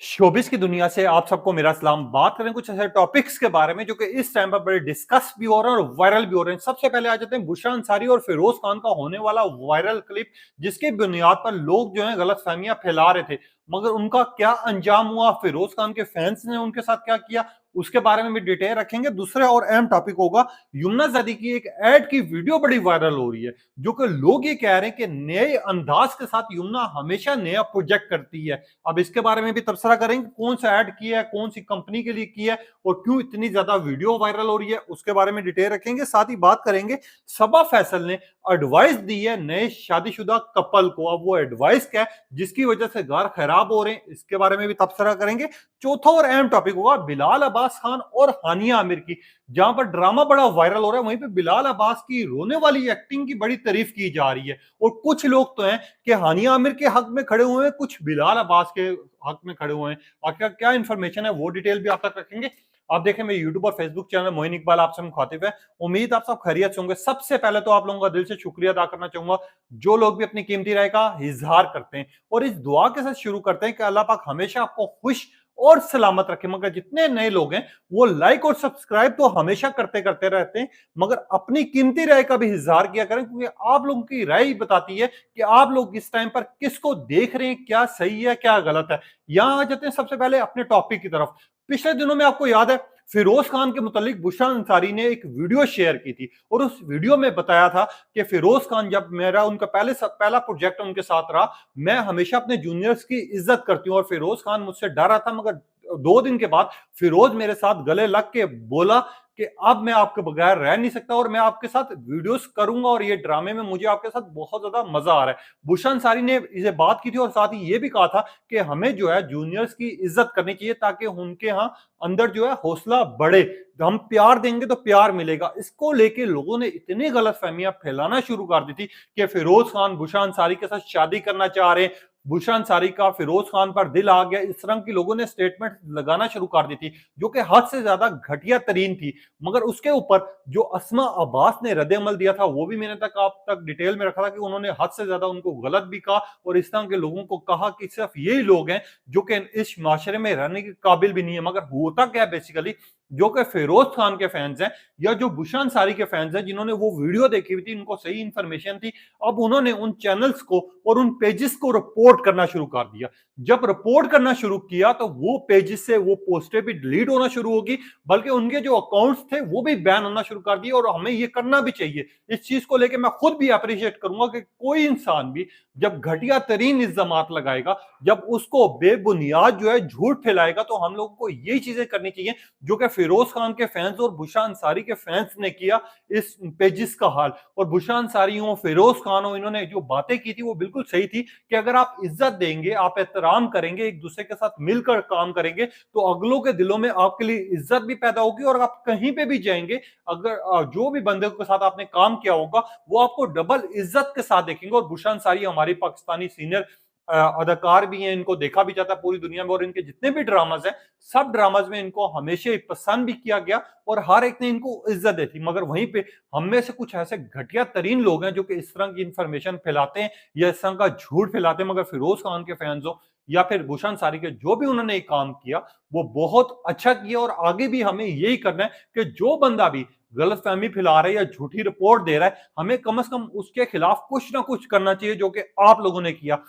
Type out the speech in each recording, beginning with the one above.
Showbiz की दुनिया से आप सबको मेरा सलाम। बात करें कुछ ऐसे टॉपिक्स के बारे में जो कि इस टाइम पर बड़े डिस्कस भी हो रहे हैं और वायरल भी हो रहे हैं। सबसे पहले आ जाते हैं बुशरा अंसारी और फिरोज खान का होने वाला वायरल क्लिप, जिसकी बुनियाद पर लोग जो है गलत फहमियां फैला रहे थे, मगर उनका क्या अंजाम हुआ, फिरोज खान के फैंस ने उनके साथ क्या किया, उसके बारे में भी डिटेल रखेंगे। दूसरा और अहम टॉपिक होगा यमुना जदी की एक एड की वीडियो बड़ी वायरल हो रही है, जो कि लोग ये कह रहे हैं कि नए अंदाज के साथ यमुना हमेशा नया प्रोजेक्ट करती है। अब इसके बारे में भी तबसरा करेंगे, कौन सा ऐड किया है, कौन सी कंपनी के लिए किया है और क्यों इतनी ज्यादा वीडियो वायरल हो रही है, उसके बारे में डिटेल रखेंगे। साथ ही बात करेंगे सबा फैसल ने एडवाइस दी है नए शादीशुदा कपल को। अब वो एडवाइस क्या है जिसकी वजह से घर खराब हो रहे हैं, इसके बारे में भी तबसरा करेंगे। चौथा और अहम टॉपिक होगा बिलाल अब्बास खान और हानिया आमिर की, जहां पर ड्रामा बड़ा वायरल हो रहा है, वहीं पे बिलाल अब्बास की रोने वाली एक्टिंग की बड़ी तारीफ की जा रही है। और कुछ लोग तो हैं कि हानिया आमिर के हक में खड़े हुए हैं, कुछ बिलाल अब्बास के हक में खड़े हुए हैं। आखिर क्या इन्फॉर्मेशन है वो डिटेल भी आप तक रखेंगे। आप देखें मेरे यूट्यूब और फेसबुक चैनल मोइन इकबाल आपसे मुखातिब है। उम्मीद आप सब खैरियत से होंगे। सबसे पहले तो आप लोगों का दिल से शुक्रिया अदा करना चाहूंगा जो लोग भी अपनी कीमती राय का इजहार करते हैं, और इस दुआ के साथ शुरू करते हैं कि अल्लाह पाक हमेशा आपको खुश और सलामत रखे। मगर जितने नए लोग हैं वो लाइक और सब्सक्राइब तो हमेशा करते करते रहते हैं, मगर अपनी कीमती राय का भी इजहार किया करें, क्योंकि आप लोगों की राय ही बताती है कि आप लोग इस टाइम पर किसको देख रहे हैं, क्या सही है क्या गलत है। यहां आ जाते हैं सबसे पहले अपने टॉपिक की तरफ। पिछले दिनों में आपको याद है फिरोज खान के मुतालिक बुशरा अंसारी ने एक वीडियो शेयर की थी, और उस वीडियो में बताया था कि फिरोज खान, जब मेरा उनका पहला प्रोजेक्ट उनके साथ रहा, मैं हमेशा अपने जूनियर्स की इज्जत करती हूँ, और फिरोज खान मुझसे डर रहा था। मगर 2 दिन के बाद फिरोज मेरे साथ गले लग के बोला कि अब मैं आपके बगैर रह नहीं सकता और मैं आपके साथ वीडियोस करूंगा, और ये ड्रामे में मुझे आपके साथ बहुत ज्यादा मजा आ रहा है। बुशरा अंसारी ने इसे बात की थी, और साथ ही ये भी कहा था कि हमें जो है जूनियर्स की इज्जत करनी चाहिए, ताकि उनके यहाँ अंदर जो है हौसला बढ़े। हम प्यार देंगे तो प्यार मिलेगा। इसको लेके लोगों ने इतनी गलत फहमियां फैलाना शुरू कर दी थी कि फिरोज खान बुशरा अंसारी के साथ शादी करना चाह रहे हैं, बुशरा अंसारी का फिरोज खान पर दिल आ गया, इस तरह की लोगों ने स्टेटमेंट लगाना शुरू कर दी थी, जो कि हद से ज्यादा घटिया तरीन थी। मगर उसके ऊपर जो अस्मा अब्बास ने रद्द अमल दिया था, वो भी मैंने आप तक डिटेल में रखा था कि उन्होंने हद से ज्यादा उनको गलत भी कहा, और इस तरह के लोगों को कहा कि सिर्फ यही लोग हैं जो कि इस माशरे में रहने के काबिल भी नहीं है। मगर होता क्या है बेसिकली, जो कि फिरोज खान के फैंस हैं या जो बुशरा अंसारी के फैंस हैं, जिन्होंने वो वीडियो देखी हुई थी, उनको सही इंफॉर्मेशन थी, अब उन्होंने उन चैनल्स को और उन पेजेस को रिपोर्ट करना शुरू कर दिया। जब रिपोर्ट करना शुरू किया तो वो पेजेस से वो पोस्टें भी डिलीट होना शुरू होगी, बल्कि उनके जो अकाउंट्स थे वो भी बैन होना शुरू कर दिए। और हमें ये करना भी चाहिए। इस चीज को लेकर मैं खुद भी अप्रिशिएट करूंगा कि कोई इंसान भी जब घटिया तरीन इल्जामात लगाएगा, जब उसको बेबुनियाद जो है झूठ फैलाएगा, तो हम लोगों को यही चीजें करनी चाहिए जो कि फिरोज खान के फैंस और बुशरा अंसारी के फैंस ने किया इस पेजिस का हाल। और बुशरा अंसारी हो, फिरोज खान हो, इन्होंने जो बातें की थी वो बिल्कुल सही थी कि अगर आप इज्जत देंगे, आप एहतराम करेंगे, एक दूसरे के साथ मिलकर काम करेंगे, तो अगलों के दिलों में आपके लिए इज्जत भी पैदा होगी, और आप कहीं पे भी जाएंगे, अगर जो भी बंदे के साथ आपने काम किया होगा वो आपको डबल इज्जत के साथ देखेंगे। और बुशरा अंसारी हमारी पाकिस्तानी सीनियर अदाकार भी हैं, इनको देखा भी जाता है पूरी दुनिया में, और इनके जितने भी ड्रामाज हैं सब ड्रामाज में इनको हमेशा ही पसंद भी किया गया और हर एक ने इनको इज्जत दी थी। मगर वहीं पे हम में से कुछ ऐसे घटिया तरीन लोग हैं जो कि इस तरह की इंफॉर्मेशन फैलाते हैं या इस तरह का झूठ फैलाते हैं। मगर फिरोज खान के फैंस हो या फिर बुशरा अंसारी के, जो भी उन्होंने काम किया वो बहुत अच्छा किया, और आगे भी हमें यही करना है कि जो बंदा भी गलत फहमी फैला रहा है या झूठी रिपोर्ट दे रहा है, हमें कम से कम उसके खिलाफ कुछ ना कुछ करना चाहिए, जो कि आप लोगों ने किया।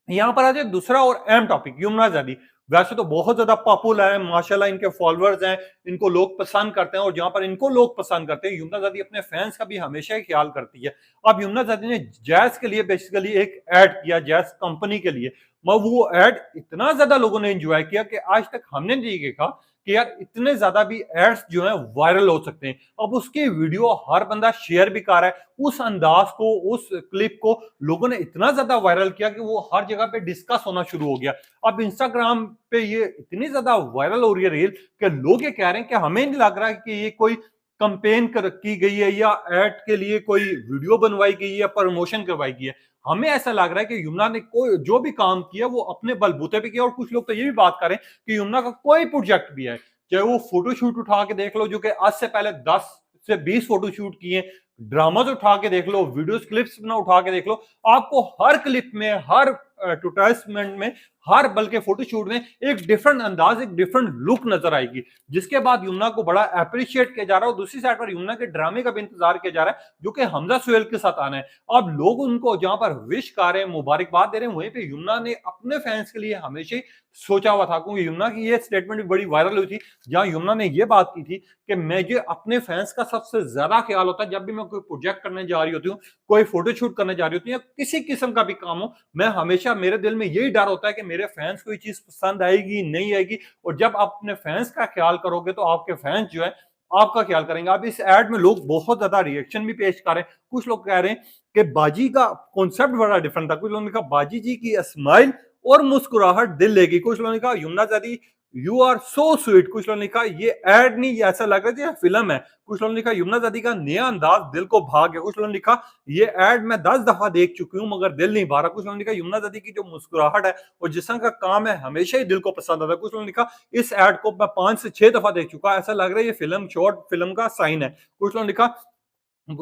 यहां पर आ जाए दूसरा और अहम टॉपिक, यमुना जदी। वैसे तो बहुत ज्यादा पॉपुलर है माशाल्लाह, इनके फॉलोअर्स हैं, इनको लोग पसंद करते हैं, और जहां पर इनको लोग पसंद करते हैं, यमुना जदी अपने फैंस का भी हमेशा ही ख्याल करती है। अब यमुना जदी ने जैज के लिए बेसिकली एक ऐड किया, जैज कंपनी के लिए, मगर वो ऐड इतना ज्यादा लोगों ने एंजॉय किया कि आज तक हमने नहीं देखा कि यार इतने ज्यादा भी एड्स जो है वायरल हो सकते हैं। अब उसकी वीडियो हर बंदा शेयर भी कर रहा है, उस अंदाज को, उस क्लिप को लोगों ने इतना ज्यादा वायरल किया कि वो हर जगह पे डिस्कस होना शुरू हो गया। अब इंस्टाग्राम पे ये इतनी ज्यादा वायरल हो रही है रील कि लोग ये कह रहे हैं कि हमें नहीं लग रहा है कि ये कोई कंपेन की गई है या एड के लिए कोई वीडियो बनवाई गई है या प्रमोशन करवाई गई है। हमें ऐसा लग रहा है कि यमुना ने कोई जो भी काम किया वो अपने बलबूते पे किया। और कुछ लोग तो ये भी बात करें कि यमुना का कोई प्रोजेक्ट भी है, चाहे वो फोटोशूट उठा के देख लो, जो कि आज से पहले 10 से 20 फोटोशूट किए, ड्रामास उठा के देख लो, वीडियोस क्लिप्स ना उठा के देख लो, आपको हर क्लिप में, हर एडवर्टाइजमेंट में, हर बल्कि फोटोशूट में एक डिफरेंट अंदाज, एक डिफरेंट लुक नजर आएगी, जिसके बाद यमुना को बड़ा अप्रिशिएट किया जा रहा है। और दूसरी साइड पर यमुना के ड्रामे का भी इंतजार किया जा रहा है, जो कि हमजा सुहेल के साथ आना है। अब लोग उनको जहां पर विश कर रहे हैं, मुबारकबाद दे रहे हैं, वहीं पे यमुना ने अपने फैंस के लिए हमेशा ही सोचा हुआ था, क्योंकि यमुना की ये स्टेटमेंट भी बड़ी वायरल हुई थी, जहां यमुना ने ये बात की थी कि मुझे अपने फैंस का सबसे ज्यादा ख्याल होता है जब भी मैं कोई प्रोजेक्ट करने जा रही होती हूँ, कोई फोटोशूट करने जा रही होती हूँ, या किसी किस्म का भी काम हो, मैं हमेशा, मेरे दिल में यही डर होता है कि मेरे फैंस को ये चीज पसंद आएगी नहीं आएगी। और जब आप अपने फैंस का ख्याल करोगे तो आपके फैंस जो है आपका ख्याल करेंगे। अब इस एड में लोग बहुत ज्यादा रिएक्शन भी पेश कर रहे हैं। कुछ लोग कह रहे हैं कि बाजी का कॉन्सेप्ट बड़ा डिफरेंट था। कुछ लोगों ने कहा बाजी जी की स्माइल और मुस्कुराहट दिल लेगी। कुछ लोगों ने कहा यमुना जादी यू आर सो स्वीट। कुछ लोगों ने कहा ये एड नहीं, ऐसा लग रहा है ये फिल्म है। कुछ लोगों ने कहा यमुना जादी का नया अंदाज दिल को भा गया। कुछ लोगों ने लिखा ये एड मैं 10 दफा देख चुकी हूं मगर दिल नहीं भा रहा। कुछ लोगों ने कहा यमुना जादी की जो मुस्कुराहट है और जिस तरह का काम है हमेशा ही दिल को पसंद आता है। कुछ लोगों ने कहा इस एड को मैं 5 से 6 दफा देख चुका, ऐसा लग रहा है ये फिल्म, शॉर्ट फिल्म का साइन है। कुछ लोगों ने लिखा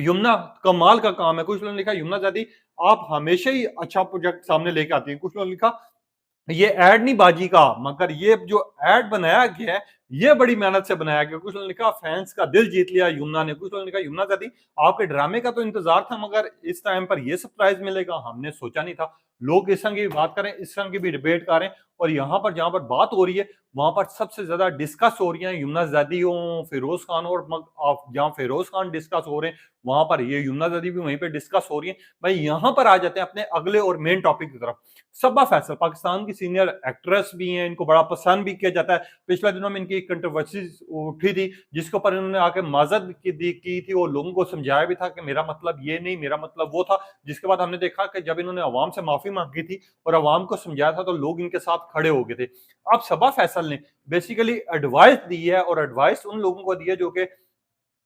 यमुना कमाल का काम है। कुछ लोगों ने लिखा यमुना जादी आप हमेशा ही अच्छा प्रोजेक्ट सामने लेके आती हैं। कुछ लोगों ने लिखा ये ऐड नहीं बाजी का, मगर ये जो ऐड बनाया गया है ये बड़ी मेहनत से बनाया गया। कुछ लोगों ने कहा फैंस का दिल जीत लिया यमुना ने। कुछ लोगों ने कहा यमुना दादी आपके ड्रामे का तो इंतजार था मगर इस टाइम पर ये सरप्राइज मिलेगा हमने सोचा नहीं था। लोग इस तरह की बात करें, इस तरह की भी डिबेट करें, और यहाँ पर जहां पर बात हो रही है वहां पर सबसे ज्यादा डिस्कस हो रही है यमुना जादी हो, फिरोज खान, और जहां फिरोज खान डिस्कस हो रहे हैं वहां पर ये यमुना जादी भी वहीं पे डिस्कस हो रही है। भाई यहाँ पर आ जाते हैं अपने अगले और मेन टॉपिक की तरफ। सबा फैसल पाकिस्तान की सीनियर एक्ट्रेस भी हैं, इनको बड़ा पसंद भी किया जाता है। पिछले दिनों में इनकी एक कंट्रोवर्सी उठी थी जिसके ऊपर इन्होंने आके माजरत की थी और लोगों को समझाया भी था कि मेरा मतलब ये नहीं, मेरा मतलब वो था। जिसके बाद हमने देखा कि जब इन्होंने अवाम से माफी मांगी थी और अवाम को समझाया था तो लोग इनके साथ खड़े हो गए थे। अब सबा फैसल ने बेसिकली एडवाइस दी है, और एडवाइस उन लोगों को दी है जो कि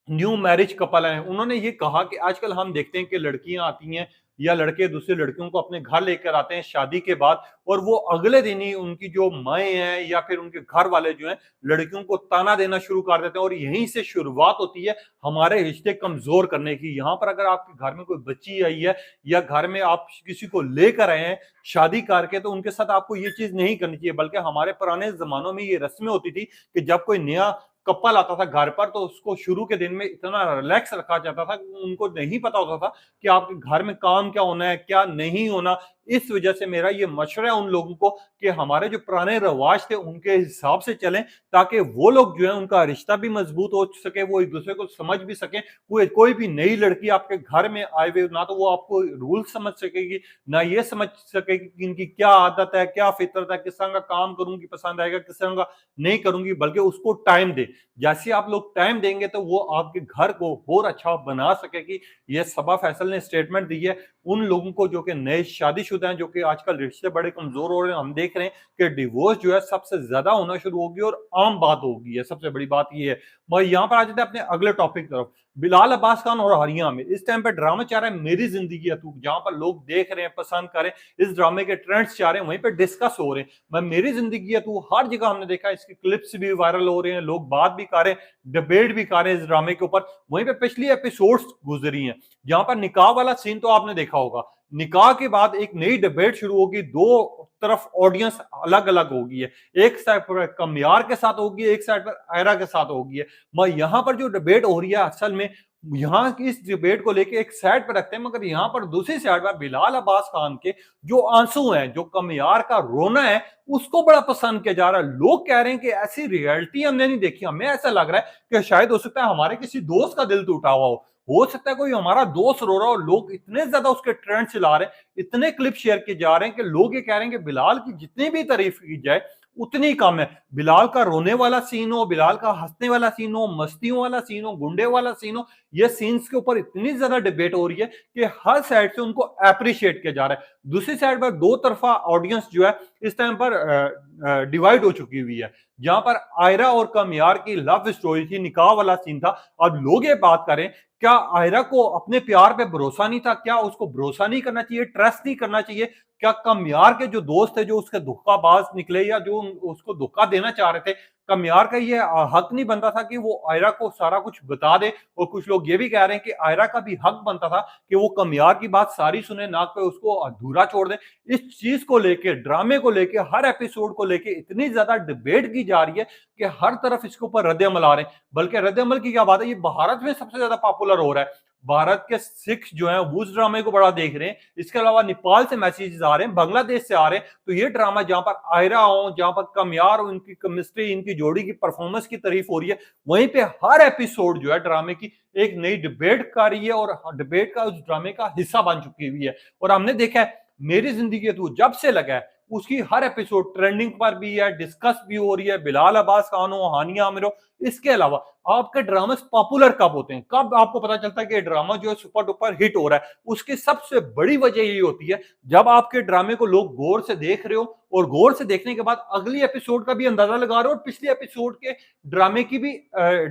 न्यू मैरिज कपल हैं। उन्होंने ये कहा कि आजकल हम देखते हैं कि लड़कियां आती हैं या लड़के दूसरी लड़कियों को अपने घर लेकर आते हैं शादी के बाद, और वो अगले दिन ही उनकी जो माएँ हैं या फिर उनके घर वाले जो हैं लड़कियों को ताना देना शुरू कर देते हैं, और यहीं से शुरुआत होती है हमारे रिश्ते कमजोर करने की। यहाँ पर अगर आपके घर में कोई बच्ची आई है या घर में आप किसी को लेकर आए हैं शादी करके, तो उनके साथ आपको ये चीज नहीं करनी चाहिए। बल्कि हमारे पुराने जमानों में ये रस्में होती थी कि जब कोई नया कपल आता था घर पर तो उसको शुरू के दिन में इतना रिलैक्स रखा जाता था, उनको नहीं पता होता था कि आपके घर में काम क्या होना है क्या नहीं होना। इस वजह से मेरा ये मशवरा है उन लोगों को कि हमारे जो पुराने रिवाज थे उनके हिसाब से चलें, ताकि वो लोग जो है उनका रिश्ता भी मजबूत हो सके, वो एक दूसरे को समझ भी सके। कोई भी नई लड़की आपके घर में आए हुए ना तो वो आपको रूल समझ सकेगी, ना ये समझ सकेगी कि इनकी क्या आदत है, क्या फितरत है, किस तरह का काम करूंगी पसंद आएगा, किस तरह का नहीं करूंगी। बल्कि उसको टाइम दे, जैसे आप लोग टाइम देंगे तो वो आपके घर को और अच्छा बना सकेगी। ये सबा फैसल ने स्टेटमेंट दी है उन लोगों को जो कि नए शादीशुदा हैं, जो कि आजकल रिश्ते बड़े कमजोर हो रहे हैं। हम देख रहे हैं कि डिवोर्स जो है सबसे ज्यादा होना शुरू होगी और आम बात होगी है। सबसे बड़ी बात ये है। भाई यहाँ पर आ जाते हैं अपने अगले टॉपिक की तरफ। बिलाल अब्बास खान और हरियाणा में इस टाइम पे ड्रामा चाह रहा है मेरी जिंदगी है तू, जहां पर लोग देख रहे हैं, पसंद कर रहे हैं, इस ड्रामे के ट्रेंड्स चाह रहे हैं, वहीं पे डिस्कस हो रहे हैं। मैं मेरी जिंदगी है तू हर जगह हमने देखा, इसके क्लिप्स भी वायरल हो रहे हैं, लोग बात भी कर रहे हैं, डिबेट भी कर रहे हैं इस ड्रामे के ऊपर। वहीं पे पिछली एपिसोड्स गुजरी हैं जहां पर निकाह वाला सीन तो आपने देखा होगा। निकाह के बाद एक नई डिबेट शुरू होगी, दो तरफ ऑडियंस अलग अलग होगी है। एक साइड पर कमियार के साथ होगी, एक साइड पर आयरा के साथ होगी है। मैं यहाँ पर जो डिबेट हो रही है असल में यहाँ की इस डिबेट को लेके एक साइड पर रखते हैं, मगर यहाँ पर दूसरी साइड पर बिलाल अब्बास खान के जो आंसू हैं, जो कमियार का रोना है, उसको बड़ा पसंद किया जा रहा है। लोग कह रहे हैं कि ऐसी रियलिटी हमने नहीं देखी। हमें ऐसा लग रहा है कि शायद हो सकता है हमारे किसी दोस्त का दिल टूटा हुआ हो सकता है कोई हमारा दोस्त रो रहा हो। लोग इतने ज्यादा उसके ट्रेंड चला रहे हैं, इतने क्लिप शेयर किए जा रहे हैं कि लोग ये कह रहे हैं कि बिलाल की जितनी भी तारीफ की जाए उतनी कम है। बिलाल का रोने वाला सीन हो, बिलाल का हंसने वाला सीन हो, मस्तियों वाला सीन हो, गुंडे वाला सीन हो, ये सीन्स के ऊपर इतनी ज्यादा डिबेट हो रही है कि हर साइड से उनको अप्रिशिएट किया जा रहा है। दूसरी साइड पर दो तरफा ऑडियंस जो है इस टाइम पर डिवाइड हो चुकी हुई है। जहां पर आयरा और कमियार की लव स्टोरी थी, निकाह वाला सीन था। अब लोग ये बात करें क्या आयरा को अपने प्यार पे भरोसा नहीं था, क्या उसको भरोसा नहीं करना चाहिए, ट्रस्ट नहीं करना चाहिए? क्या कमियार के जो दोस्त थे जो उसके धोखाबाज निकले या जो उसको धोखा देना चाह रहे थे, कमियार का ये हक नहीं बनता था कि वो आयरा को सारा कुछ बता दे, और कुछ लोग ये भी कह रहे हैं कि आयरा का भी हक बनता था कि वो कमियार की बात सारी सुने, ना कि उसको अधूरा छोड़ दे। इस चीज को लेके, ड्रामे को लेके, हर एपिसोड को लेके इतनी ज्यादा डिबेट की जा रही है कि हर तरफ इसके ऊपर रद्द अमल आ रहे हैं। बल्कि रद्द अमल की क्या बात है, ये भारत में सबसे ज्यादा पॉपुलर हो रहा है। भारत के सिख जो है वो उस ड्रामे को बड़ा देख रहे हैं। इसके अलावा नेपाल से मैसेजेस आ रहे हैं, बांग्लादेश से आ रहे हैं। तो ये ड्रामा जहां पर आयरा हो, जहां पर कमियार हो, इनकी केमिस्ट्री, इनकी जोड़ी की परफॉर्मेंस की तारीफ हो रही है, वहीं पे हर एपिसोड जो है ड्रामे की एक नई डिबेट कर रही है, और डिबेट का उस ड्रामे का हिस्सा बन चुकी हुई है। और हमने देखा है, मेरी जिंदगी तो जब से लगा है, उसकी हर एपिसोड ट्रेंडिंग पर भी है, डिस्कस भी हो रही है। बिलाल अब्बास खान हो, हानिया आमिर हो। इसके अलावा आपके ड्रामे पॉपुलर कब होते हैं, कब आपको पता चलता है कि ड्रामा जो है सुपर डुपर हिट हो रहा है, उसकी सबसे बड़ी वजह यही होती है जब आपके ड्रामे को लोग गौर से देख रहे हो, और गौर से देखने के बाद अगली एपिसोड का भी अंदाजा लगा रहे हो, और पिछले एपिसोड के ड्रामे की भी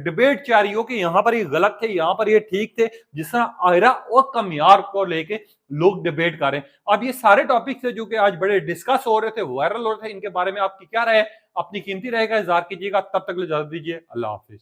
डिबेट चाह रही हो कि यहां पर ये गलत थे, यहां पर ये ठीक थे। जिस तरह आयरा और कमियार को लेके लोग डिबेट कर रहे हैं। अब ये सारे टॉपिक्स है जो कि आज बड़े डिस्कस हो रहे थे, वायरल हो रहे थे, इनके बारे में आपकी क्या राय है? अपनी कीमती राय का इज़हार कीजिएगा। तब तक ले इजाजत दीजिए। अल्लाह हाफिज।